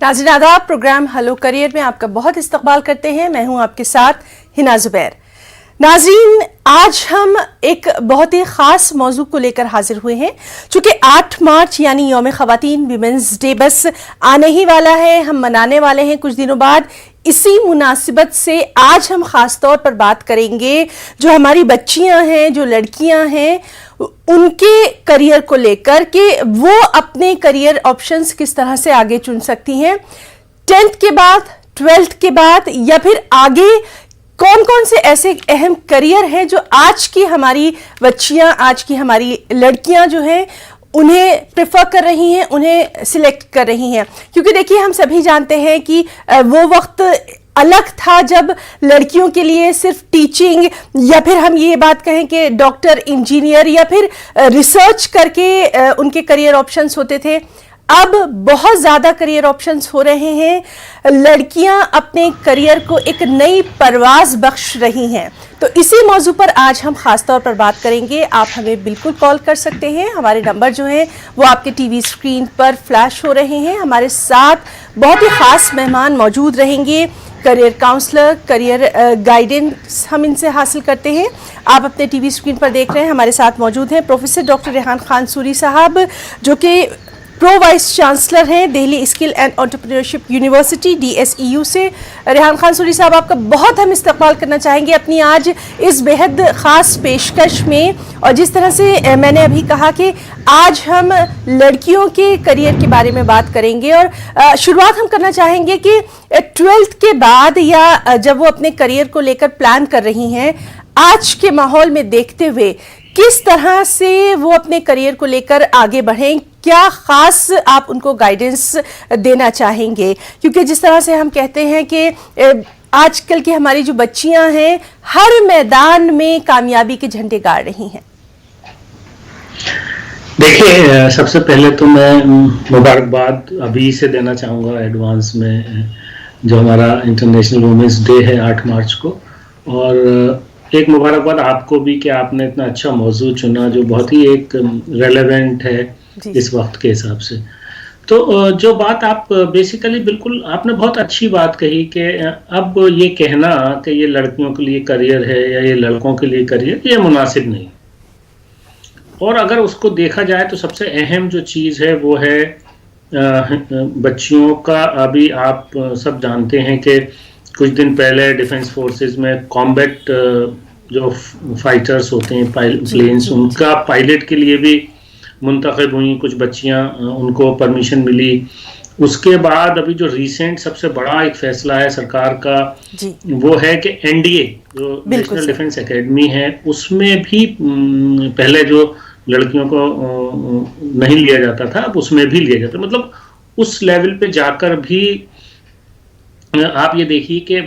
नाज़रीन आदाब, programme hello career में आपका बहुत इस्तकबाल करते हैं। मैं हूं आपके साथ हिना जुबैर। नाज़रीन, आज हम एक बहुत ही ख़ास मौजू को लेकर हाजिर हुए हैं। चूँकि 8 मार्च यानी यौम ख़वातीन विमेंस डे बस आने ही वाला है, हम मनाने वाले हैं कुछ दिनों बाद। इसी मुनासिबत से आज हम ख़ास तौर पर बात करेंगे जो हमारी बच्चियां हैं, जो लड़कियां हैं, उनके करियर को लेकर कि वो अपने करियर ऑप्शंस किस तरह से आगे चुन सकती हैं 10th के बाद, 12th के बाद, या फिर आगे कौन कौन से ऐसे अहम करियर हैं जो आज की हमारी बच्चियां, आज की हमारी लड़कियां जो हैं उन्हें प्रेफर कर रही हैं, उन्हें सिलेक्ट कर रही हैं। क्योंकि देखिए, हम सभी जानते हैं कि वो वक्त अलग था जब लड़कियों के लिए सिर्फ टीचिंग या फिर हम ये बात कहें कि डॉक्टर, इंजीनियर या फिर रिसर्च करके उनके करियर ऑप्शंस होते थे। अब बहुत ज़्यादा करियर ऑप्शंस हो रहे हैं। लड़कियां अपने करियर को एक नई परवाज़ बख्श रही हैं। तो इसी मौजू पर आज हम ख़ास तौर पर बात करेंगे। आप हमें बिल्कुल कॉल कर सकते हैं। हमारे नंबर जो हैं वो आपके टीवी स्क्रीन पर फ्लैश हो रहे हैं। हमारे साथ बहुत ही ख़ास मेहमान मौजूद रहेंगे, करियर काउंसलर, करियर गाइडेंस हम इनसे हासिल करते हैं। आप अपने टीवी स्क्रीन पर देख रहे हैं, हमारे साथ मौजूद हैं प्रोफेसर डॉक्टर रेहान खान सूरी साहब, जो कि प्रो वाइस चांसलर हैं Delhi skill and entrepreneurship university DSEU से। रेहान खान सूरी साहब, आपका बहुत हम इस्तकबाल करना चाहेंगे अपनी आज इस बेहद ख़ास पेशकश में। और जिस तरह से मैंने अभी कहा कि आज हम लड़कियों के करियर के बारे में बात करेंगे और शुरुआत हम करना चाहेंगे कि 12th के बाद या जब वो अपने करियर को लेकर प्लान कर रही हैं, आज के माहौल में देखते हुए किस तरह से वो अपने करियर को लेकर आगे बढ़ें, क्या खास आप उनको गाइडेंस देना चाहेंगे? क्योंकि जिस तरह से हम कहते हैं कि आजकल की हमारी जो बच्चियां हैं हर मैदान में कामयाबी के झंडे गाड़ रही हैं। देखिए, सबसे पहले तो मैं मुबारकबाद अभी से देना चाहूँगा एडवांस में, जो हमारा इंटरनेशनल वुमेन्स डे है 8 मार्च को, और एक मुबारकबाद आपको भी कि आपने इतना अच्छा मौजू चुना जो बहुत ही एक रेलेवेंट है इस वक्त के हिसाब से। तो जो बात आप बेसिकली बिल्कुल आपने बहुत अच्छी बात कही कि अब ये कहना कि ये लड़कियों के लिए करियर है या ये लड़कों के लिए करियर, ये मुनासिब नहीं। और अगर उसको देखा जाए तो सबसे अहम जो चीज़ है वो है बच्चियों का। अभी आप सब जानते हैं कि कुछ दिन पहले डिफेंस फोर्सेस में कॉम्बैट जो फाइटर्स होते हैं, प्लेन्स, उनका पायलट के लिए भी मुंतखब हुई कुछ बच्चियां, उनको परमिशन मिली। उसके बाद अभी जो रिसेंट सबसे बड़ा एक फैसला है सरकार का, वो है कि NDA जो नेशनल डिफेंस एकेडमी है, उसमें भी पहले जो लड़कियों को नहीं लिया जाता था, अब उसमें भी लिया जाता है। मतलब उस लेवल पे जाकर भी आप ये देखिए कि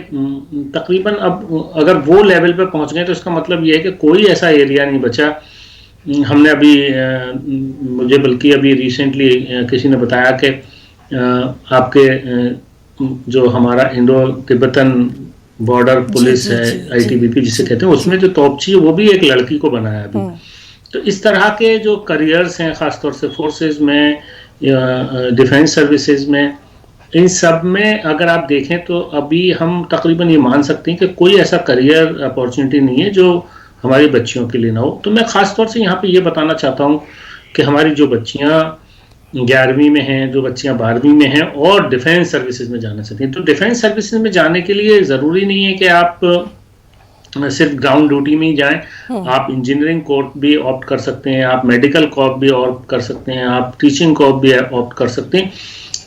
तकरीबन अब अगर वो लेवल पे पहुंच गए तो इसका मतलब ये है कि कोई ऐसा एरिया नहीं बचा। हमने अभी मुझे बल्कि अभी रिसेंटली किसी ने बताया कि आपके जो हमारा इंडो तिब्बतन बॉर्डर पुलिस है, ITBP जिसे कहते हैं, उसमें जो तोपची है वो भी एक लड़की को बनाया अभी। तो इस तरह के जो करियर्स हैं खासतौर से फोर्सेस में, डिफेंस सर्विसेज में, इन सब में अगर आप देखें तो अभी हम तकरीबन ये मान सकते हैं कि कोई ऐसा करियर अपॉर्चुनिटी नहीं है जो हमारी बच्चियों के लिए ना हो। तो मैं ख़ास तौर से यहाँ पे ये बताना चाहता हूँ कि हमारी जो बच्चियाँ 11वीं में हैं, जो बच्चियाँ 12वीं में हैं और डिफेंस सर्विसेज में जाना चाहती हैं, तो डिफेंस सर्विसेज में जाने के लिए ज़रूरी नहीं है कि आप सिर्फ ग्राउंड ड्यूटी में ही जाएं। आप इंजीनियरिंग कोर्स भी ऑप्ट कर सकते हैं, आप मेडिकल कोर्स भी ऑप्ट कर सकते हैं, आप टीचिंग कोर्स भी ऑप्ट कर सकते हैं।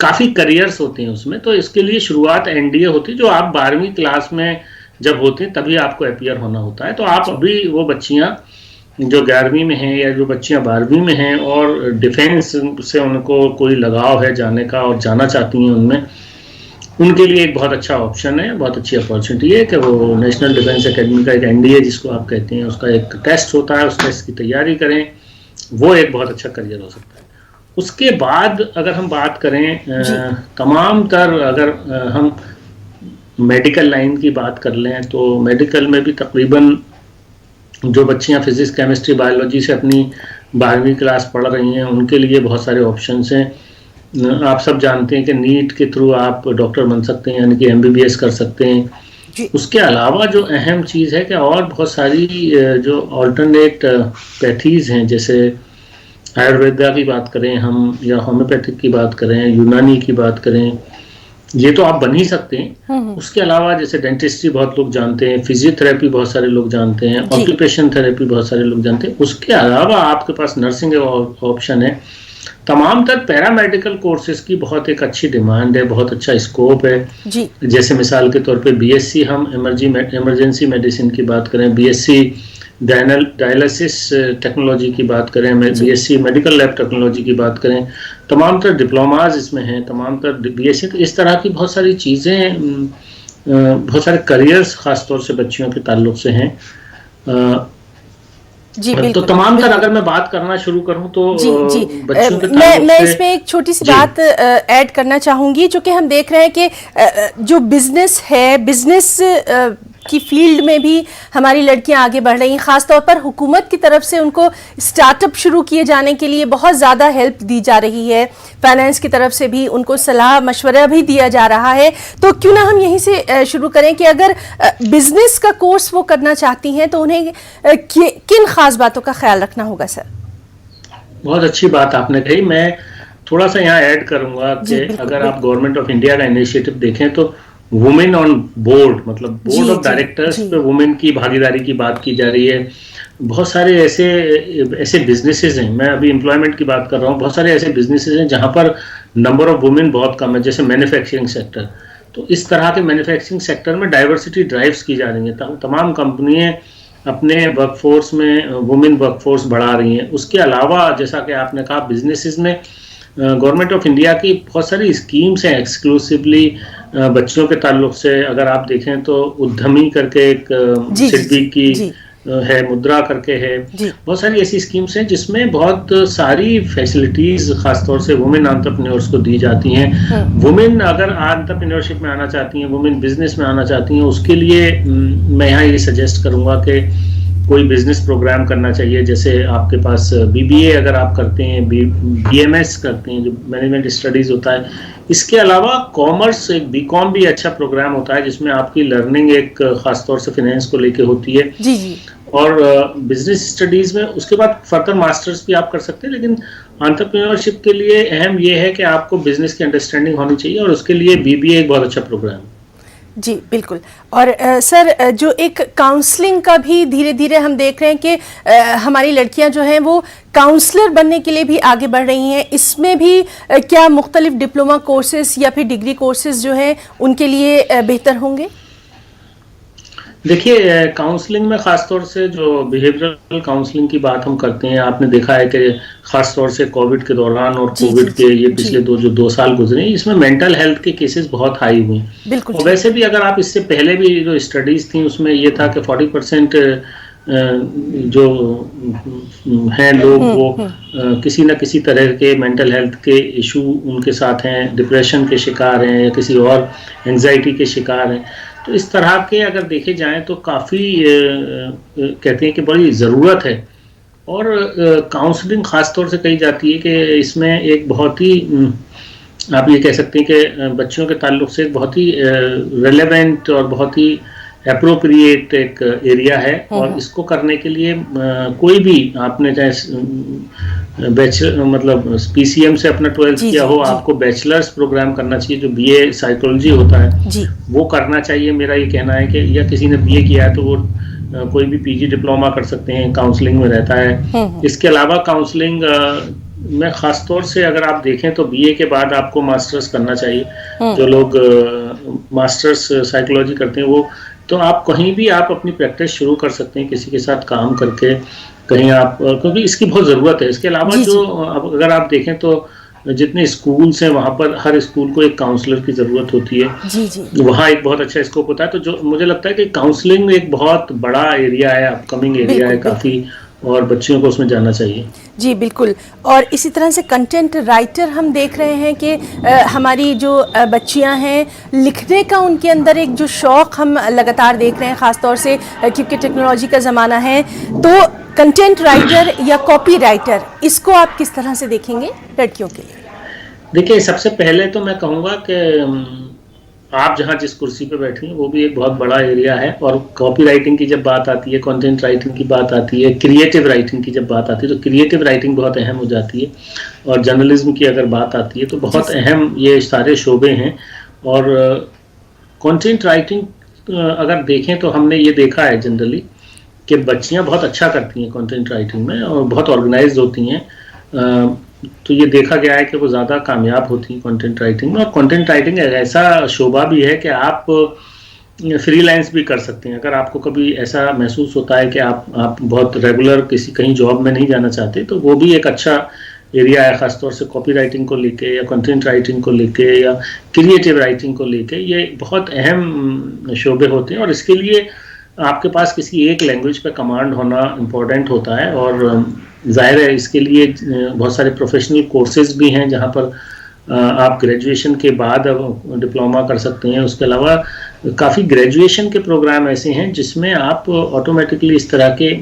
काफ़ी करियर्स होते हैं उसमें। तो इसके लिए शुरुआत NDA होती है, जो आप 12वीं क्लास में जब होते हैं तभी आपको अपीयर होना होता है। तो आप अभी वो बच्चियां जो 11वीं में हैं या जो बच्चियां 12वीं में हैं और डिफेंस से उनको कोई लगाव है जाने का और जाना चाहती हैं उनमें, उनके लिए एक बहुत अच्छा ऑप्शन है, बहुत अच्छी अपॉर्चुनिटी है कि वो नेशनल डिफेंस एकेडमी का एक NDA जिसको आप कहते हैं, उसका एक टेस्ट होता है, उस टेस्ट की तैयारी करें, वो एक बहुत अच्छा करियर हो सकता है। उसके बाद अगर हम बात करें तमाम तर, अगर हम मेडिकल लाइन की बात कर लें तो मेडिकल में भी तकरीबन जो बच्चियां फिजिक्स, केमिस्ट्री, बायोलॉजी से अपनी 12वीं क्लास पढ़ रही हैं उनके लिए बहुत सारे ऑप्शंस हैं। आप सब जानते हैं कि नीट के थ्रू आप डॉक्टर बन सकते हैं, यानी कि एमबीबीएस कर सकते हैं। जी उसके अलावा जो अहम चीज़ है कि और बहुत सारी जो ऑल्टरनेट पैथीज हैं, जैसे आयुर्वेदा की बात करें हम, या होम्योपैथिक की बात करें, यूनानी की बात करें, ये तो आप बन ही सकते हैं। उसके अलावा जैसे डेंटिस्ट्री बहुत लोग जानते हैं, फिजियोथेरेपी बहुत सारे लोग जानते हैं, जी ऑक्यूपेशन थेरेपी बहुत सारे लोग जानते हैं। उसके अलावा आपके पास नर्सिंग ऑप्शन है। तमाम तर पैरामेडिकल कोर्सेज की बहुत एक अच्छी डिमांड है, बहुत अच्छा स्कोप है। जी जैसे मिसाल के तौर पे बीएससी, हम इमरजेंसी मेडिसिन की बात करें, बीएससी डायलिसिस टेक्नोलॉजी की बात करें, जी बीएससी मेडिकल लैब टेक्नोलॉजी की बात करें, तमाम तर डिप्लोमाज इसमें हैं, तमाम तर बीएससी, तो इस तरह की बहुत सारी चीज़ें, बहुत सारे करियर्स खासतौर से बच्चियों के ताल्लुक से हैं। जी तो बिल्कुल तमाम तर बिल्कुल। अगर मैं बात करना शुरू करूं तो जी जी बच्चों के मैं ताल्लुक से, इसमें एक छोटी सी जी बात ऐड करना चाहूँगी, जो कि हम देख रहे हैं कि जो बिजनेस है, बिजनेस की फील्ड में भी हमारी लड़कियां आगे बढ़ रही हैं। ख़ासतौर पर हुकूमत की तरफ से उनको स्टार्टअप शुरू किए जाने के लिए बहुत ज़्यादा हेल्प दी जा रही है, फाइनेंस की तरफ से भी उनको सलाह मशवरा भी दिया जा रहा है। तो क्यों ना हम यहीं से शुरू करें कि अगर बिजनेस का कोर्स वो करना चाहती हैं तो उन्हें किन खास बातों का ख्याल रखना होगा सर? बहुत अच्छी बात आपने कही। मैं थोड़ा सा यहाँ ऐड करूंगा जी कि बिल्कुल अगर आप बिल्कुल। गवर्नमेंट ऑफ इंडिया का इनिशिएटिव देखें तो वुमेन ऑन बोर्ड, मतलब जी बोर्ड ऑफ जी डायरेक्टर्स जी पे वुमेन की भागीदारी की बात की जा रही है। बहुत सारे ऐसे ऐसे बिजनेसेस हैं, मैं अभी एम्प्लॉयमेंट की बात कर रहा हूँ, बहुत सारे ऐसे बिजनेसेस हैं जहाँ पर नंबर ऑफ वुमेन बहुत कम है, जैसे मैन्युफैक्चरिंग सेक्टर। तो इस तरह के मैन्युफैक्चरिंग सेक्टर में डाइवर्सिटी ड्राइव्स की जा रही हैं, तमाम कंपनियाँ अपने वर्कफोर्स में वुमेन वर्कफोर्स बढ़ा रही हैं। उसके अलावा जैसा कि आपने कहा, बिजनेसेस में गवर्नमेंट ऑफ इंडिया की बहुत सारी स्कीम्स हैं एक्सक्लूसिवली बच्चों के ताल्लुक से। अगर आप देखें तो उद्यमी करके एक जी जी सिडबी जी की जी है, मुद्रा करके है, जी बहुत सारी ऐसी स्कीम्स हैं जिसमें बहुत सारी फैसिलिटीज खासतौर से वुमेन एंटरप्रेन्योर्स को दी जाती हैं। वुमेन अगर एंटरप्रेन्योरशिप में आना चाहती हैं, वुमेन बिजनेस में आना चाहती हैं, उसके लिए मैं यहाँ ये सजेस्ट करूँगा कि कोई बिजनेस प्रोग्राम करना चाहिए। जैसे आपके पास बीबीए अगर आप करते हैं, बीएमएस करते हैं, जो मैनेजमेंट स्टडीज होता है। इसके अलावा कॉमर्स, एक बीकॉम भी अच्छा प्रोग्राम होता है जिसमें आपकी लर्निंग एक खासतौर से फाइनेंस को लेके होती है, जी जी और बिजनेस स्टडीज में उसके बाद फर्दर मास्टर्स भी आप कर सकते हैं। लेकिन एंटरप्रेन्योरशिप के लिए अहम ये है कि आपको बिजनेस की अंडरस्टैंडिंग होनी चाहिए, और उसके लिए बीबीए एक बहुत अच्छा प्रोग्राम है। जी बिल्कुल। और सर, जो एक काउंसलिंग का भी धीरे धीरे हम देख रहे हैं कि हमारी लड़कियां जो हैं वो काउंसलर बनने के लिए भी आगे बढ़ रही हैं। इसमें भी क्या मुख्तलिफ डिप्लोमा कोर्सेज या फिर डिग्री कोर्सेज जो हैं उनके लिए बेहतर होंगे? देखिए, काउंसलिंग में खासतौर से जो बिहेवियरल काउंसलिंग की बात हम करते हैं, आपने देखा है कि खासतौर से कोविड के दौरान और जी जी कोविड के ये जी पिछले दो साल गुजरे, इसमें मेंटल हेल्थ के केसेस बहुत हाई हुए। बिल्कुल और ठीक। वैसे भी अगर आप इससे पहले भी जो स्टडीज थी उसमें ये था कि 40% जो हैं लोग वो किसी न किसी तरह के मेंटल हेल्थ के इशू उनके साथ हैं, डिप्रेशन के शिकार हैं या किसी और एंजाइटी के शिकार हैं। तो इस तरह के अगर देखे जाएं तो काफ़ी कहते हैं कि बड़ी ज़रूरत है। और काउंसलिंग ख़ास तौर से कही जाती है कि इसमें एक बहुत ही आप ये कह सकते हैं कि बच्चों के ताल्लुक से बहुत ही रेलेवेंट और बहुत ही एप्रोप्रिएट एक एरिया है। और इसको करने के लिए कोई भी, आपने चाहे बैचलर मतलब पीसीएम से अपना 12th किया हो, आपको बैचलर्स प्रोग्राम करना चाहिए, जो बीए साइकोलॉजी होता है जी वो करना चाहिए। मेरा ये कहना है कि या किसी ने बीए किया है तो वो कोई भी पीजी डिप्लोमा कर सकते हैं, काउंसलिंग में रहता है। इसके अलावा काउंसलिंग में खास तौर से अगर आप देखें तो बीए के बाद आपको मास्टर्स करना चाहिए। जो लोग मास्टर्स साइकोलॉजी करते हैं वो, तो आप कहीं भी आप अपनी प्रैक्टिस शुरू कर सकते हैं, किसी के साथ काम करके कहीं आप, क्योंकि इसकी बहुत ज़रूरत है। इसके अलावा जो अगर आप देखें तो जितने स्कूल्स हैं वहाँ पर हर स्कूल को एक काउंसलर की ज़रूरत होती है। जी जी वहाँ एक बहुत अच्छा स्कोप होता है। तो जो मुझे लगता है कि काउंसलिंग एक बहुत बड़ा एरिया है, अपकमिंग एरिया है काफ़ी, और बच्चियों को उसमें जाना चाहिए। जी बिल्कुल। और इसी तरह से कंटेंट राइटर हम देख रहे हैं कि हमारी जो बच्चियां हैं, लिखने का उनके अंदर एक जो शौक़ हम लगातार देख रहे हैं, ख़ास तौर से क्योंकि टेक्नोलॉजी का ज़माना है। तो कंटेंट राइटर या कॉपी राइटर, इसको आप किस तरह से देखेंगे लड़कियों के लिए? देखिए, सबसे पहले तो मैं कहूँगा कि आप जहाँ जिस कुर्सी पे बैठी हैं वो भी एक बहुत बड़ा एरिया है, और कॉपी राइटिंग की जब बात आती है, कंटेंट राइटिंग की बात आती है, क्रिएटिव राइटिंग की जब बात आती है, तो क्रिएटिव राइटिंग बहुत अहम हो जाती है। और जर्नलिज्म की अगर बात आती है तो बहुत अहम ये सारे शोबे हैं। और कंटेंट राइटिंग अगर देखें तो हमने ये देखा है जनरली कि बच्चियां बहुत अच्छा करती हैं कंटेंट राइटिंग में और बहुत ऑर्गेनाइज होती हैं। तो ये देखा गया है कि वो ज़्यादा कामयाब होती हैं कंटेंट राइटिंग में। और कंटेंट राइटिंग ऐसा शोबा भी है कि आप फ्रीलांस भी कर सकते हैं। अगर आपको कभी ऐसा महसूस होता है कि आप बहुत रेगुलर कहीं जॉब में नहीं जाना चाहते, तो वो भी एक अच्छा एरिया है, ख़ासतौर से कॉपी राइटिंग को लेके या कंटेंट राइटिंग को लेके या क्रिएटिव राइटिंग को लेके। ये बहुत अहम शोबे होते हैं और इसके लिए आपके पास किसी एक लैंग्वेज पे कमांड होना इम्पोर्टेंट होता है। और जाहिर है इसके लिए बहुत सारे प्रोफेशनल कोर्सेज भी हैं जहाँ पर आप ग्रेजुएशन के बाद डिप्लोमा कर सकते हैं। उसके अलावा काफ़ी ग्रेजुएशन के प्रोग्राम ऐसे हैं जिसमें आप ऑटोमेटिकली इस तरह के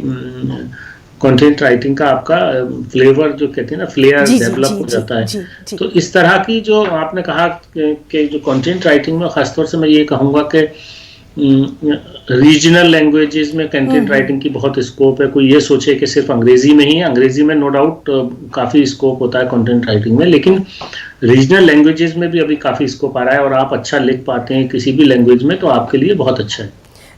कंटेंट राइटिंग का आपका फ्लेवर जो कहते हैं ना, फ्लेयर डेवलप हो जाता है। तो इस तरह की जो आपने कहा कि जो कंटेंट राइटिंग में ख़ासतौर से मैं ये कहूँगा कि रीजनल लैंग्वेजेस में कंटेंट राइटिंग की बहुत स्कोप है। कोई ये सोचे कि सिर्फ अंग्रेजी में ही है, अंग्रेजी में नो डाउट काफ़ी स्कोप होता है कंटेंट राइटिंग में, लेकिन रीजनल लैंग्वेजेस में भी अभी काफ़ी स्कोप आ रहा है। और आप अच्छा लिख पाते हैं किसी भी लैंग्वेज में तो आपके लिए बहुत अच्छा है।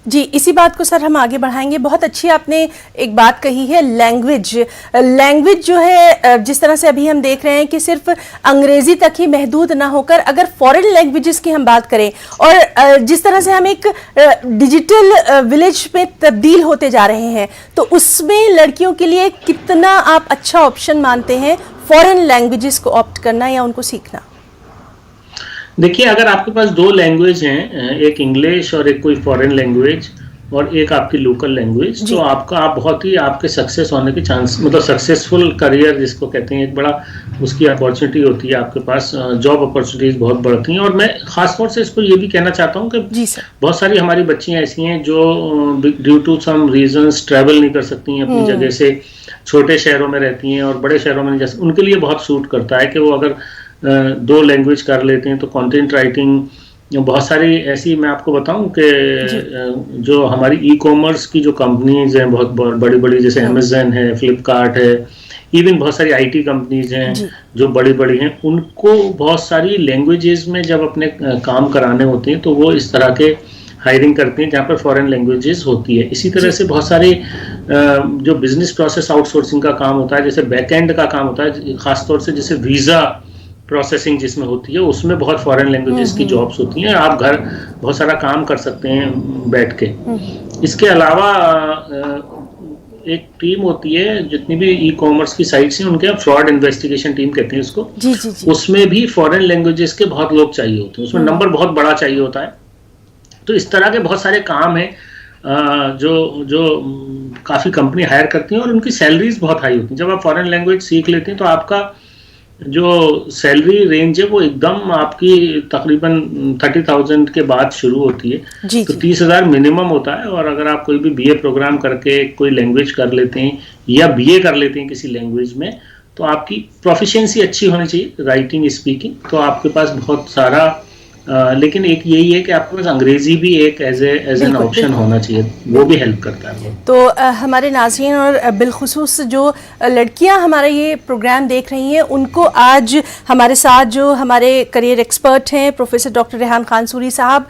जी, इसी बात को सर हम आगे बढ़ाएंगे। बहुत अच्छी आपने एक बात कही है, लैंग्वेज जो है, जिस तरह से अभी हम देख रहे हैं कि सिर्फ अंग्रेजी तक ही महदूद ना होकर अगर फॉरेन लैंग्वेजेस की हम बात करें और जिस तरह से हम एक डिजिटल विलेज में तब्दील होते जा रहे हैं, तो उसमें लड़कियों के लिए कितना आप अच्छा ऑप्शन मानते हैं फॉरेन लैंग्वेजेस को ऑप्ट करना या उनको सीखना? देखिए, अगर आपके पास दो लैंग्वेज हैं, एक इंग्लिश और एक कोई फॉरेन लैंग्वेज और एक आपकी लोकल लैंग्वेज, तो आप बहुत ही आपके सक्सेस होने के चांस, मतलब सक्सेसफुल करियर जिसको कहते हैं, एक बड़ा उसकी अपॉर्चुनिटी होती है आपके पास, जॉब अपॉर्चुनिटीज बहुत बढ़ती हैं। और मैं खासतौर से इसको ये भी कहना चाहता हूँ कि बहुत सारी हमारी बच्चियाँ ऐसी हैं जो due to some reasons travel नहीं कर सकती हैं अपनी जगह से, छोटे शहरों में रहती हैं और बड़े शहरों में नहीं जा सकती। उनके लिए बहुत सूट करता है कि वो अगर दो लैंग्वेज कर लेते हैं तो कंटेंट राइटिंग बहुत सारी ऐसी, मैं आपको बताऊं कि जो हमारी ई कॉमर्स की जो कंपनीज हैं बहुत बड़ी बड़ी, जैसे अमेज़न है, फ्लिपकार्ट है, इवन बहुत सारी आईटी कंपनीज हैं जो बड़ी बड़ी हैं, उनको बहुत सारी लैंग्वेजेस में जब अपने काम कराने होते हैं तो वो इस तरह के हायरिंग करते हैं जहाँ पर फॉरेन लैंग्वेजेस होती है। इसी तरह से बहुत सारे जो बिजनेस प्रोसेस आउटसोर्सिंग का काम होता है, जैसे बैकएंड का काम होता है, खासतौर से जैसे वीज़ा प्रोसेसिंग जिसमें होती है, उसमें बहुत फॉरेन लैंग्वेजेस की जॉब्स होती हैं। आप घर बहुत सारा काम कर सकते हैं बैठ के। इसके अलावा एक टीम होती है, जितनी भी ई कॉमर्स की साइट्स हैं उनके यहाँ फ्रॉड इन्वेस्टिगेशन टीम कहते हैं उसको। उसमें भी फॉरेन लैंग्वेजेस के बहुत लोग चाहिए होते हैं, उसमें नंबर बहुत बड़ा चाहिए होता है। तो इस तरह के बहुत सारे काम हैं जो काफ़ी कंपनी हायर करती हैं और उनकी सैलरीज बहुत हाई होती हैं। जब आप फॉरेन लैंग्वेज सीख लेते हैं तो आपका जो सैलरी रेंज है वो एकदम आपकी तकरीबन 30,000 के बाद शुरू होती है। तो 30,000 मिनिमम होता है। और अगर आप कोई भी बीए प्रोग्राम करके कोई लैंग्वेज कर लेते हैं या बीए कर लेते हैं किसी लैंग्वेज में, तो आपकी प्रोफिशिएंसी अच्छी होनी चाहिए, राइटिंग स्पीकिंग, तो आपके पास बहुत सारा लेकिन एक यही है कि आपके पास अंग्रेजी भी एक एज एन ऑप्शन होना चाहिए, वो भी हेल्प करता है। तो हमारे नाज़रीन और बिलखुसूस जो लड़कियां हमारा ये प्रोग्राम देख रही हैं, उनको आज हमारे साथ जो हमारे करियर एक्सपर्ट हैं प्रोफेसर डॉक्टर रेहान खान सूरी साहब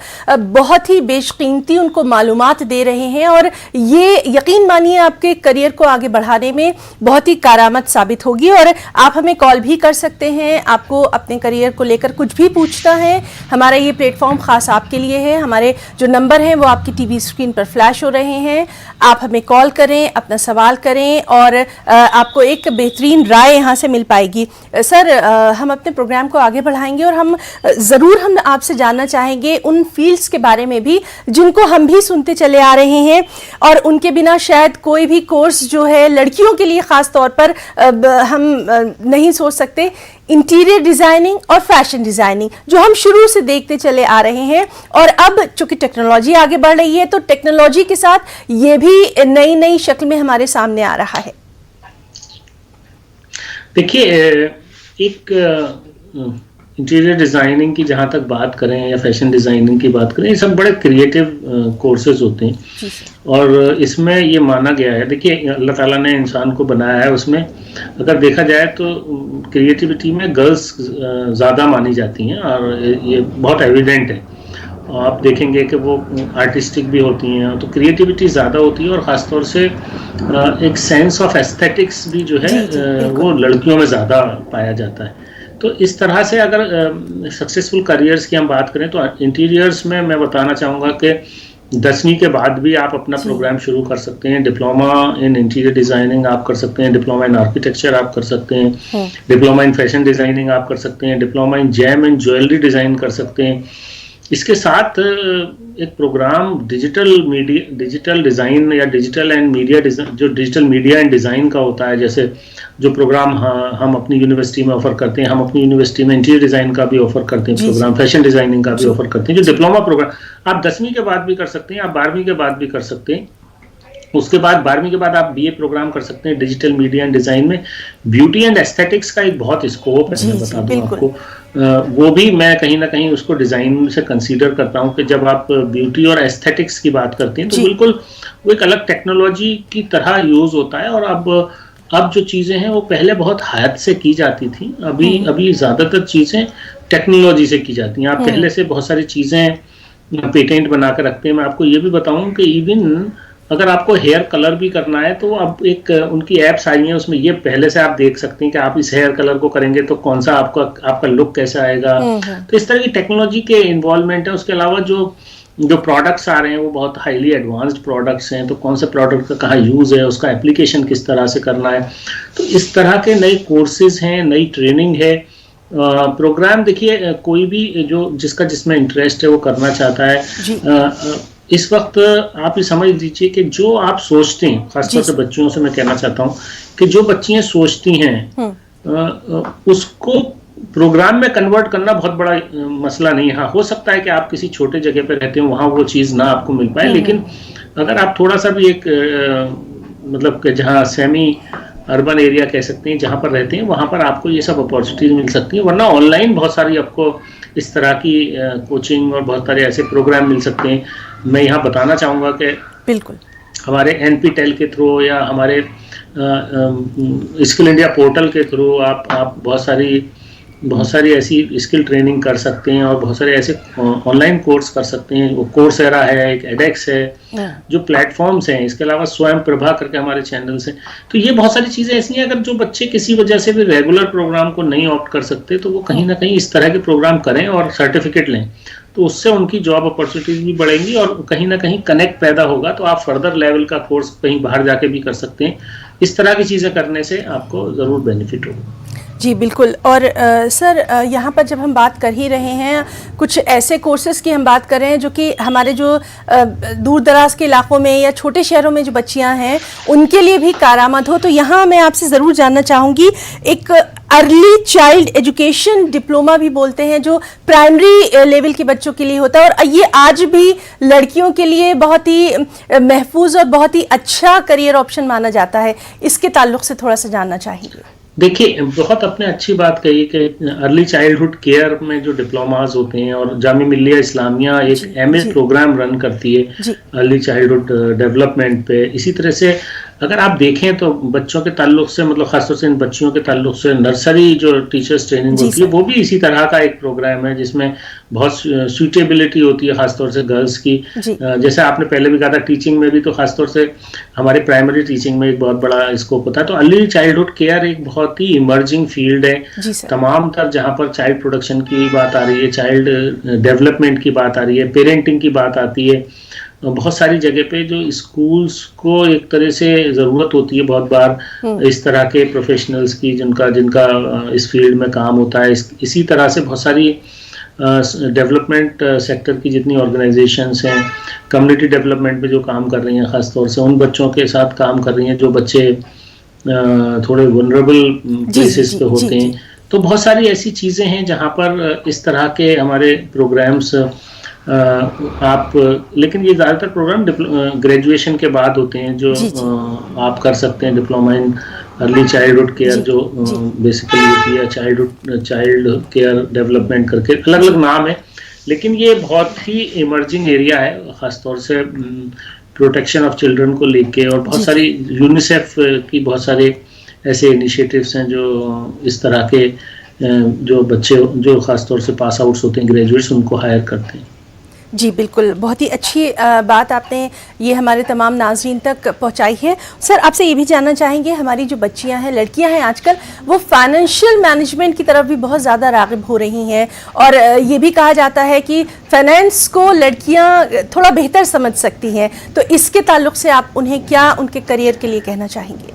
बहुत ही बेशकीमती उनको मालूमात दे रहे हैं और ये यकीन मानिए आपके करियर को आगे बढ़ाने में बहुत ही कारआमद साबित होगी। और आप हमें कॉल भी कर सकते हैं, आपको अपने करियर को लेकर कुछ भी पूछना है, हमारा ये प्लेटफॉर्म खास आपके लिए है। हमारे जो नंबर हैं वो आपकी टीवी स्क्रीन पर फ्लैश हो रहे हैं, आप हमें कॉल करें, अपना सवाल करें और आपको एक बेहतरीन राय यहाँ से मिल पाएगी। सर, हम अपने प्रोग्राम को आगे बढ़ाएंगे और हम आपसे जानना चाहेंगे उन फील्ड्स के बारे में भी जिनको हम भी सुनते चले आ रहे हैं और उनके बिना शायद कोई भी कोर्स जो है लड़कियों के लिए ख़ास तौर पर हम नहीं सोच सकते। इंटीरियर डिज़ाइनिंग और फैशन डिज़ाइनिंग जो हम शुरू से देखते चले आ रहे हैं और अब चूंकि टेक्नोलॉजी आगे बढ़ रही है तो टेक्नोलॉजी के साथ ये भी नई नई शक्ल में हमारे सामने आ रहा है। देखिए, एक इंटीरियर डिज़ाइनिंग की जहाँ तक बात करें या फैशन डिज़ाइनिंग की बात करें, ये सब बड़े क्रिएटिव कोर्सेज होते हैं और इसमें ये माना गया है, देखिए अल्लाह ताला ने इंसान को बनाया है, उसमें अगर देखा जाए तो क्रिएटिविटी में गर्ल्स ज़्यादा मानी जाती हैं और ये बहुत एविडेंट है। आप देखेंगे कि वो आर्टिस्टिक भी होती हैं तो क्रिएटिविटी ज़्यादा होती है और ख़ासतौर से एक सेंस ऑफ एस्थेटिक्स भी जो है वो लड़कियों में ज़्यादा पाया जाता है। तो इस तरह से अगर सक्सेसफुल करियर्स की हम बात करें तो इंटीरियर्स में मैं बताना चाहूँगा कि 10वीं के बाद भी आप अपना प्रोग्राम शुरू कर सकते हैं। डिप्लोमा इन इंटीरियर डिज़ाइनिंग आप कर सकते हैं, डिप्लोमा इन आर्किटेक्चर आप कर सकते हैं, डिप्लोमा इन फैशन डिज़ाइनिंग आप कर सकते हैं, diploma in gem and jewellery design कर सकते हैं। इसके साथ एक प्रोग्राम डिजिटल डिज़ाइन या डिजिटल एंड मीडिया डिज़ाइन, जो डिजिटल मीडिया एंड डिज़ाइन का होता है, जैसे जो प्रोग्राम हम अपनी यूनिवर्सिटी में ऑफर करते हैं, हम अपनी यूनिवर्सिटी में इंटीरियर डिज़ाइन का भी ऑफर करते हैं प्रोग्राम, फैशन डिज़ाइनिंग का भी ऑफर करते हैं। जो डिप्लोमा प्रोग्राम आप 10वीं के बाद भी कर सकते हैं, आप 12वीं के बाद भी कर सकते हैं। उसके बाद 12वीं के बाद आप बीए प्रोग्राम कर सकते हैं डिजिटल मीडिया एंड डिज़ाइन में। ब्यूटी एंड एस्थेटिक्स का एक बहुत स्कोप है, मैं बता दूं आपको, वो भी मैं कहीं ना कहीं उसको डिज़ाइन से कंसीडर करता हूँ कि जब आप ब्यूटी और एस्थेटिक्स की बात करते हैं तो बिल्कुल वो एक अलग टेक्नोलॉजी की तरह यूज़ होता है। और अब जो चीज़ें हैं वो पहले बहुत हाथ से की जाती थी, अभी ज़्यादातर चीज़ें टेक्नोलॉजी से की जाती हैं। आप पहले से बहुत सारी चीज़ें पेटेंट बना कर रखते हैं। मैं आपको ये भी बताऊं कि इवन अगर आपको हेयर कलर भी करना है तो अब एक उनकी एप्स आई हैं, उसमें ये पहले से आप देख सकते हैं कि आप इस हेयर कलर को करेंगे तो कौन सा आपका लुक कैसा आएगा। तो इस तरह की टेक्नोलॉजी के इन्वॉल्वमेंट है। उसके अलावा जो प्रोडक्ट्स आ रहे हैं वो बहुत हाईली एडवांस्ड प्रोडक्ट्स हैं, तो कौन सा प्रोडक्ट का कहाँ यूज़ है, उसका एप्लीकेशन किस तरह से करना है। तो इस तरह के नए कोर्सेज हैं, नई ट्रेनिंग है। प्रोग्राम देखिए कोई भी जिसका जिसमें इंटरेस्ट है वो करना चाहता है। इस वक्त आप ये समझ लीजिए कि जो आप सोचते हैं, खासतौर से बच्चियों से मैं कहना चाहता हूँ कि जो बच्चियां सोचती हैं उसको प्रोग्राम में कन्वर्ट करना बहुत बड़ा मसला नहीं है। हाँ, हो सकता है कि आप किसी छोटे जगह पे रहते हो, वहाँ वो चीज़ ना आपको मिल पाए, लेकिन अगर आप थोड़ा सा भी एक मतलब कि जहाँ सेमी अर्बन एरिया कह सकते हैं जहाँ पर रहते हैं, वहाँ पर आपको ये सब अपॉर्चुनिटीज मिल सकती हैं। वरना ऑनलाइन बहुत सारी आपको इस तरह की कोचिंग और बहुत सारे ऐसे प्रोग्राम मिल सकते हैं। मैं यहाँ बताना चाहूँगा कि बिल्कुल हमारे NPTEL के थ्रू या हमारे स्किल इंडिया पोर्टल के थ्रू आप बहुत सारी ऐसी स्किल ट्रेनिंग कर सकते हैं और बहुत सारे ऐसे ऑनलाइन कोर्स कर सकते हैं। वो कोर्सेरा है, एक एडेक्स है, जो प्लेटफॉर्म्स हैं। इसके अलावा स्वयं प्रभा करके हमारे चैनल्स हैं। तो ये बहुत सारी चीज़ें ऐसी हैं, अगर जो बच्चे किसी वजह से भी रेगुलर प्रोग्राम को नहीं ऑप्ट कर सकते तो वो कहीं ना कहीं इस तरह के प्रोग्राम करें और सर्टिफिकेट लें, तो उससे उनकी जॉब अपॉर्चुनिटीज भी बढ़ेंगी और कहीं ना कहीं कनेक्ट पैदा होगा। तो आप फर्दर लेवल का कोर्स कहीं बाहर जाके भी कर सकते हैं। इस तरह की चीज़ें करने से आपको ज़रूर बेनिफिट होगा। जी बिल्कुल। और सर यहाँ पर जब हम बात कर ही रहे हैं, कुछ ऐसे कोर्सेज़ की हम बात कर रहे हैं जो कि हमारे जो दूर दराज के इलाकों में या छोटे शहरों में जो बच्चियाँ हैं उनके लिए भी कारआमद हो, तो यहाँ मैं आपसे ज़रूर जानना चाहूँगी, एक अर्ली चाइल्ड एजुकेशन डिप्लोमा भी बोलते हैं जो प्राइमरी लेवल के बच्चों के लिए होता है, और ये आज भी लड़कियों के लिए बहुत ही महफूज और बहुत ही अच्छा करियर ऑप्शन माना जाता है। इसके ताल्लुक से थोड़ा सा जानना चाहिए। देखिए, बहुत आपने अच्छी बात कही कि अर्ली चाइल्डहुड केयर में जो डिप्लोमाज होते हैं, और जामिया मिल्लिया इस्लामिया एक MA प्रोग्राम रन करती है अर्ली चाइल्डहुड डेवलपमेंट पे। इसी तरह से अगर आप देखें तो बच्चों के ताल्लुक से, मतलब खासतौर से इन बच्चियों के ताल्लुक से नर्सरी जो टीचर्स ट्रेनिंग होती है वो भी इसी तरह का एक प्रोग्राम है जिसमें बहुत सूटेबिलिटी होती है खासतौर से गर्ल्स की। जैसे आपने पहले भी कहा था, टीचिंग में भी तो खासतौर से हमारे प्राइमरी टीचिंग में एक बहुत बड़ा स्कोप होता है। तो अर्ली चाइल्डहुड केयर एक बहुत ही इमर्जिंग फील्ड है। तमाम तर जहाँ पर चाइल्ड प्रोडक्शन की बात आ रही है, चाइल्ड डेवलपमेंट की बात आ रही है, पेरेंटिंग की बात आती है, बहुत सारी जगह पे जो स्कूल्स को एक तरह से ज़रूरत होती है बहुत बार इस तरह के प्रोफेशनल्स की जिनका इस फील्ड में काम होता है। इसी तरह से बहुत सारी डेवलपमेंट सेक्टर की जितनी ऑर्गेनाइजेशंस हैं, कम्युनिटी डेवलपमेंट पे जो काम कर रही हैं, ख़ासतौर से उन बच्चों के साथ काम कर रही हैं जो बच्चे थोड़े वनरेबल प्लेसेस पे होते हैं। तो बहुत सारी ऐसी चीज़ें हैं जहाँ पर इस तरह के हमारे प्रोग्राम्स लेकिन ये ज़्यादातर प्रोग्राम ग्रेजुएशन के बाद होते हैं जो आप कर सकते हैं। Diploma in early childhood care जो बेसिकली होती है, चाइल्ड केयर डेवलपमेंट करके अलग अलग नाम है, लेकिन ये बहुत ही इमर्जिंग एरिया है, खासतौर से प्रोटेक्शन ऑफ चिल्ड्रन को लेके। और बहुत सारी यूनिसेफ की बहुत सारे ऐसे इनिशिएटिव्स हैं जो इस तरह के जो बच्चे जो खासतौर से पास आउट्स होते हैं, ग्रेजुएट्स, उनको हायर करते हैं। जी बिल्कुल, बहुत ही अच्छी बात आपने ये हमारे तमाम नाज़रीन तक पहुंचाई है। सर, आपसे ये भी जानना चाहेंगे, हमारी जो बच्चियां हैं, लड़कियां हैं आजकल, वो फाइनेंशियल मैनेजमेंट की तरफ भी बहुत ज़्यादा राग़िब हो रही हैं, और ये भी कहा जाता है कि फाइनेंस को लड़कियां थोड़ा बेहतर समझ सकती हैं, तो इसके ताल्लुक से आप उन्हें क्या उनके करियर के लिए कहना चाहेंगे?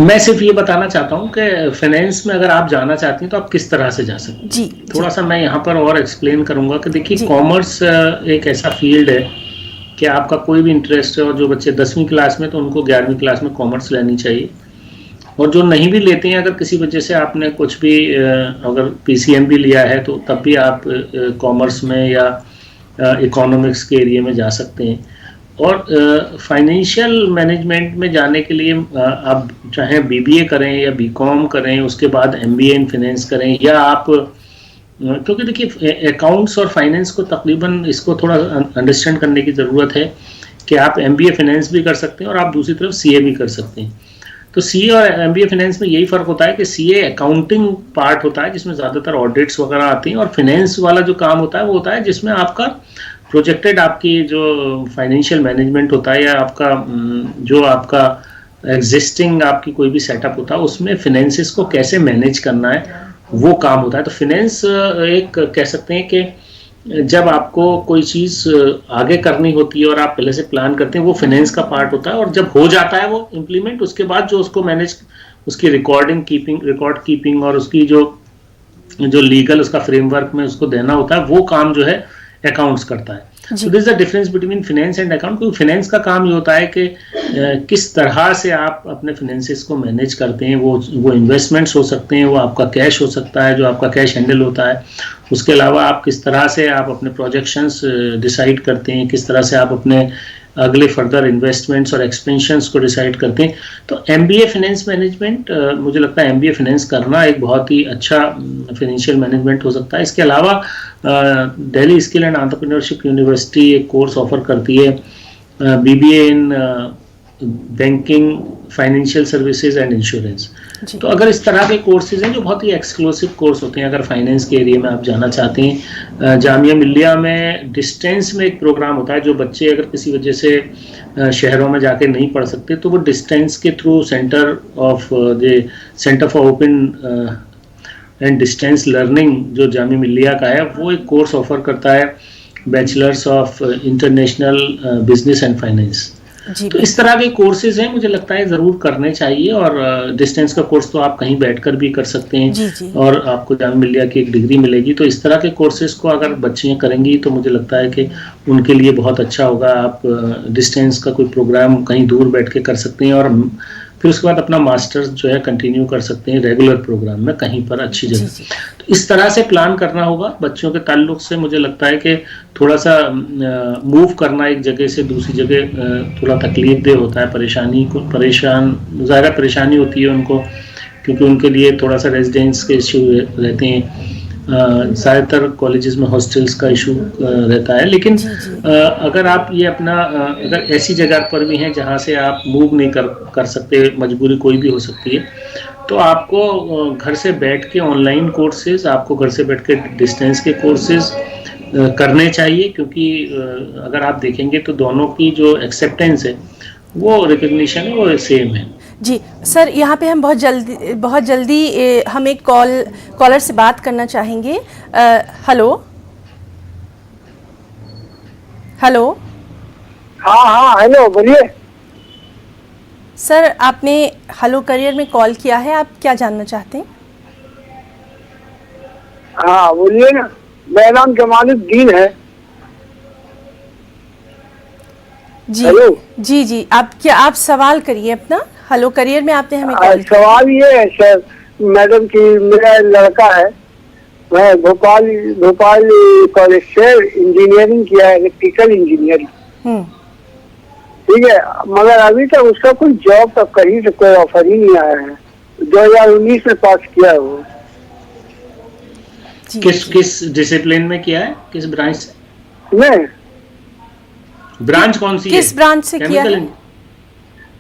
मैं सिर्फ ये बताना चाहता हूँ कि फाइनेंस में अगर आप जाना चाहती हैं तो आप किस तरह से जा सकते हैं। जी, थोड़ा सा मैं यहाँ पर और एक्सप्लेन करूँगा कि देखिए, कॉमर्स एक ऐसा फील्ड है कि आपका कोई भी इंटरेस्ट है, और जो बच्चे 10वीं क्लास में, तो उनको 11वीं क्लास में कॉमर्स लेनी चाहिए, और जो नहीं भी लेते हैं, अगर किसी वजह से आपने कुछ भी अगर PCM भी लिया है, तो तब भी आप कॉमर्स में या इकोनॉमिक्स के एरिया में जा सकते हैं। और फाइनेंशियल मैनेजमेंट में जाने के लिए आप चाहे BBA करें या BCom करें, उसके बाद MBA इन फाइनेंस करें, या आप, क्योंकि देखिए अकाउंट्स और फाइनेंस को तकरीबन इसको थोड़ा अंडरस्टैंड करने की ज़रूरत है कि आप MBA फाइनेंस भी कर सकते हैं और आप दूसरी तरफ CA भी कर सकते हैं। तो CA और MBA फाइनेंस में यही फ़र्क होता है कि CA अकाउंटिंग पार्ट होता है जिसमें ज़्यादातर ऑडिट्स वगैरह आती हैं, और फाइनेंस वाला जो काम होता है वो होता है जिसमें आपका प्रोजेक्टेड आपकी जो फाइनेंशियल मैनेजमेंट होता है, या आपका जो आपका एग्जिस्टिंग आपकी कोई भी सेटअप होता है, उसमें फाइनेंसिस को कैसे मैनेज करना है, वो काम होता है। तो फाइनेंस एक कह सकते हैं कि जब आपको कोई चीज़ आगे करनी होती है और आप पहले से प्लान करते हैं, वो फाइनेंस का पार्ट होता है, और जब हो जाता है वो इम्प्लीमेंट, उसके बाद जो उसको मैनेज, उसकी रिकॉर्ड कीपिंग और उसकी जो लीगल उसका फ्रेमवर्क में उसको देना होता है, वो काम जो है अकाउंट्स करता है। So this is the difference between finance and account। क्योंकि फाइनेंस का काम ये होता है कि किस तरह से आप अपने फाइनेंसिस को मैनेज करते हैं। वो इन्वेस्टमेंट्स हो सकते हैं, वो आपका कैश हो सकता है, जो आपका कैश हैंडल होता है। उसके अलावा आप किस तरह से आप अपने प्रोजेक्शंस डिसाइड करते हैं, किस तरह से आप अपने अगले फर्दर इन्वेस्टमेंट्स और एक्सपेंशंस को डिसाइड करते हैं। तो MBA फाइनेंस मैनेजमेंट, मुझे लगता है MBA फाइनेंस करना एक बहुत ही अच्छा फाइनेंशियल मैनेजमेंट हो सकता है। इसके अलावा Delhi skill and entrepreneurship university एक कोर्स ऑफर करती है, BBA in banking, financial services and insurance. तो अगर इस तरह के कोर्सेज हैं जो बहुत ही एक्सक्लूसिव कोर्स होते हैं, अगर फाइनेंस के एरिया में आप जाना चाहते हैं, जामिया मिल्लिया में डिस्टेंस में एक प्रोग्राम होता है, जो बच्चे अगर किसी वजह से शहरों में जाके नहीं पढ़ सकते, तो वो डिस्टेंस के through centre for open and distance learning जो जामिया मिल्लिया का है, वो एक कोर्स ऑफर करता है, bachelors of international business and finance. तो इस तरह के कोर्सेज हैं, मुझे लगता है ज़रूर करने चाहिए। और डिस्टेंस का कोर्स तो आप कहीं बैठकर भी कर सकते हैं, और आपको जामिया मिल्लिया की एक डिग्री मिलेगी। तो इस तरह के कोर्सेज को अगर बच्चियां करेंगी तो मुझे लगता है कि उनके लिए बहुत अच्छा होगा। आप डिस्टेंस का कोई प्रोग्राम कहीं दूर बैठ के कर सकते हैं, और फिर उसके बाद अपना मास्टर्स जो है कंटिन्यू कर सकते हैं रेगुलर प्रोग्राम में कहीं पर अच्छी जगह। तो इस तरह से प्लान करना होगा बच्चों के ताल्लुक से। मुझे लगता है कि थोड़ा सा मूव करना एक जगह से दूसरी जगह थोड़ा तकलीफ दे होता है, ज़्यादा परेशानी होती है उनको, क्योंकि उनके लिए थोड़ा सा रेजिडेंस के इशू रहते हैं। ज़्यादातर कॉलेजेस में हॉस्टल्स का इशू रहता है, लेकिन अगर आप ये अपना अगर ऐसी जगह पर भी हैं जहाँ से आप मूव नहीं कर सकते, मजबूरी कोई भी हो सकती है, तो आपको घर से बैठ के ऑनलाइन कोर्सेज, आपको घर से बैठ के डिस्टेंस के कोर्सेज करने चाहिए। क्योंकि अगर आप देखेंगे तो दोनों की जो एक्सेप्टेंस है, वो रिकग्निशन है, वो सेम है। जी सर, यहाँ पे हम बहुत जल्दी हम एक कॉलर से बात करना चाहेंगे। हेलो। हाँ हेलो, बोलिए। सर, आपने हेलो करियर में कॉल किया है, आप क्या जानना चाहते हैं? हाँ बोलिए ना, मेरा नाम जमालुद्दीन है। जी हेलो। जी, आप सवाल करिए अपना। हेलो करियर में आपने हमें कॉल किया। सवाल ये है सर मैडम कि मेरा लड़का है, मैं भोपाल कॉलेज से इंजीनियरिंग किया है, इलेक्ट्रिकल इंजीनियरिंग। ठीक है, मगर अभी तक उसका कोई जॉब का कहीं से कोई ऑफर ही नहीं आया है। 2019 में पास किया है वो। जी, किस डिसिप्लिन में किया है, किस ब्रांच से? नहीं, ब्रांच कौन सी किस है? ब्रांच से किया है?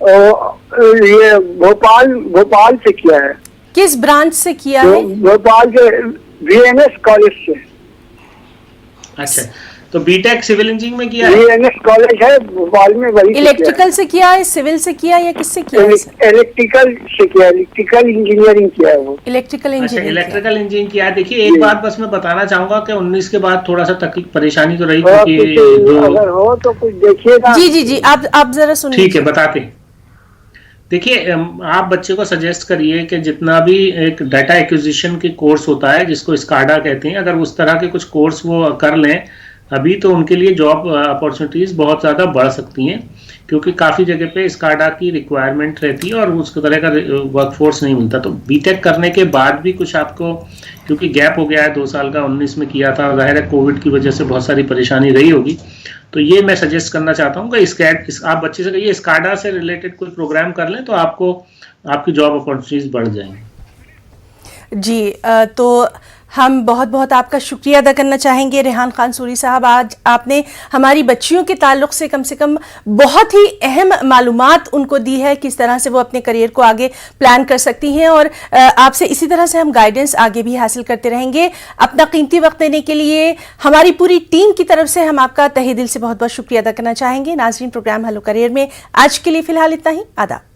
ये भोपाल से किया है। किस ब्रांच से किया है? भोपाल के VNS कॉलेज से। अच्छा, तो बीटेक सिविल इंजीनियरिंग में किया है? VNS कॉलेज है भोपाल में, वही इलेक्ट्रिकल से किया है, सिविल से किया है या किससे किया है? इलेक्ट्रिकल से किया, इलेक्ट्रिकल इंजीनियरिंग किया है वो। इलेक्ट्रिकल अच्छा, इंजीनियरिंग। इलेक्ट्रिकल इंजीनियरिंग किया है। देखिए, एक बात बस मैं बताना चाहूंगा कि 19 के बाद थोड़ा सा तकलीफ परेशानी तो रही, और क्योंकि कुछ अगर हो तो कुछ देखिएगा। जी जी जी, आप जरा सुनिए। ठीक है, बताते हैं। देखिए, आप बच्चे को सजेस्ट करिए कि जितना भी एक डाटा एक्विजिशन के कोर्स होता है, जिसको स्काडा कहते हैं, अगर उस तरह के कुछ कोर्स वो कर लें अभी, तो उनके लिए जॉब अपॉर्चुनिटीज़ बहुत ज़्यादा बढ़ सकती हैं, क्योंकि काफ़ी जगह पे स्काडा की रिक्वायरमेंट रहती है और उस तरह का वर्कफोर्स नहीं मिलता। तो बीटेक करने के बाद भी कुछ आपको, क्योंकि गैप हो गया है 2 साल का, 19 में किया था, जाहिर है कोविड की वजह से बहुत सारी परेशानी रही होगी, तो ये मैं सजेस्ट करना चाहता हूँ कि आप बच्चे से कहिए स्काडा से रिलेटेड कोई प्रोग्राम कर लें, तो आपकी जॉब अपॉर्चुनिटीज बढ़ जाएंगी। जी, तो हम बहुत बहुत आपका शुक्रिया अदा करना चाहेंगे रेहान खान सूरी साहब। आज आपने हमारी बच्चियों के ताल्लुक से कम बहुत ही अहम मालूमात उनको दी है, किस तरह से वो अपने करियर को आगे प्लान कर सकती हैं, और आपसे इसी तरह से हम गाइडेंस आगे भी हासिल करते रहेंगे। अपना कीमती वक्त देने के लिए हमारी पूरी टीम की तरफ से हम आपका तहे दिल से बहुत बहुत शुक्रिया अदा करना चाहेंगे। नाज़रीन, प्रोग्राम हेलो करियर में आज के लिए फिलहाल इतना ही। आदाब।